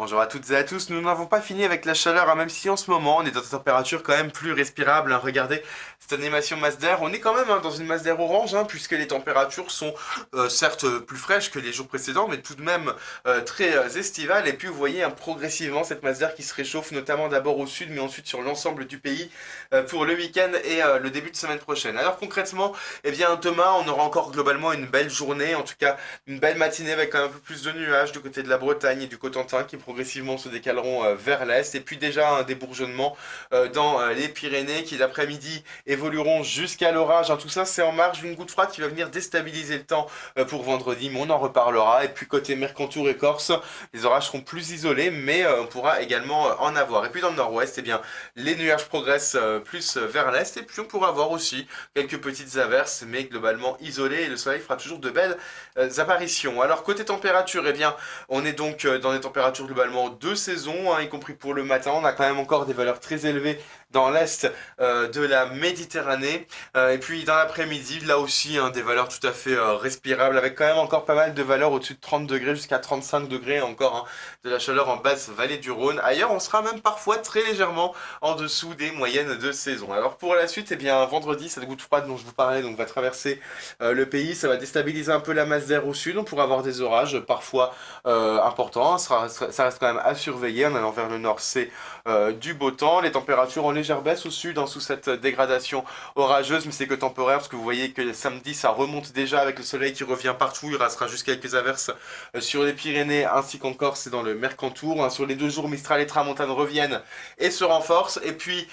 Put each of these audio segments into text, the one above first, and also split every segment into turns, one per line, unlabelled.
Bonjour à toutes et à tous, nous n'avons pas fini avec la chaleur, hein, même si en ce moment on est dans des températures quand même plus respirables, hein. Regardez cette animation masse d'air, on est quand même dans une masse d'air orange, hein, puisque les températures sont certes plus fraîches que les jours précédents, mais tout de même très estivales. Et puis vous voyez progressivement cette masse d'air qui se réchauffe, notamment d'abord au sud, mais ensuite sur l'ensemble du pays pour le week-end et le début de semaine prochaine. Alors concrètement, eh bien demain on aura encore globalement une belle journée, en tout cas une belle matinée avec un peu plus de nuages du côté de la Bretagne et du Cotentin qui progressivement se décaleront vers l'est. Et puis déjà un débourgeonnement dans les Pyrénées qui l'après-midi évolueront jusqu'à l'orage, hein. Tout ça c'est en marge d'une goutte froide qui va venir déstabiliser le temps pour vendredi, mais on en reparlera. Et puis côté Mercantour et Corse, les orages seront plus isolés, mais on pourra également en avoir. Et puis dans le nord-ouest, eh bien, les nuages progressent plus vers l'est. Et puis on pourra avoir aussi quelques petites averses, mais globalement isolées. Et le soleil fera toujours de belles apparitions. Alors côté température, eh bien, on est donc dans des températures globalement de saison, hein, y compris pour le matin. On a quand même encore des valeurs très élevées dans l'est de la Méditerranée. Et puis dans l'après-midi, là aussi, hein, des valeurs tout à fait respirables, avec quand même encore pas mal de valeurs au-dessus de 30 degrés jusqu'à 35 degrés encore, hein, de la chaleur en basse vallée du Rhône. Ailleurs, on sera même parfois très légèrement en dessous des moyennes de saison. Alors pour la suite, eh bien, vendredi, cette goutte froide dont je vous parlais donc, va traverser le pays. Ça va déstabiliser un peu la masse d'air au sud. On pourra avoir des orages parfois importants. Ça reste quand même à surveiller. En allant vers le nord, c'est du beau temps. Les températures en légère baisse au sud, hein, sous cette dégradation orageuse, mais c'est que temporaire parce que vous voyez que samedi, ça remonte déjà avec le soleil qui revient partout. Il restera juste quelques averses sur les Pyrénées ainsi qu'en Corse et dans le Mercantour, hein. Sur les 2 jours, Mistral et Tramontane reviennent et se renforcent. Et puis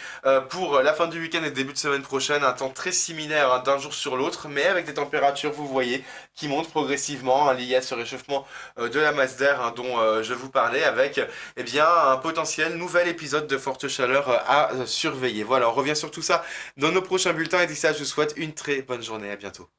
pour la fin du week-end et début de semaine prochaine, un temps très similaire, hein, d'un jour sur l'autre, mais avec des températures, vous voyez, qui montent progressivement, hein, liées à ce réchauffement de la masse d'air, hein, dont je vous parlais, avec eh bien, un potentiel nouvel épisode de forte chaleur à surveiller. Voilà, on revient sur tout ça dans nos prochains bulletins et d'ici là, je vous souhaite une très bonne journée. À bientôt.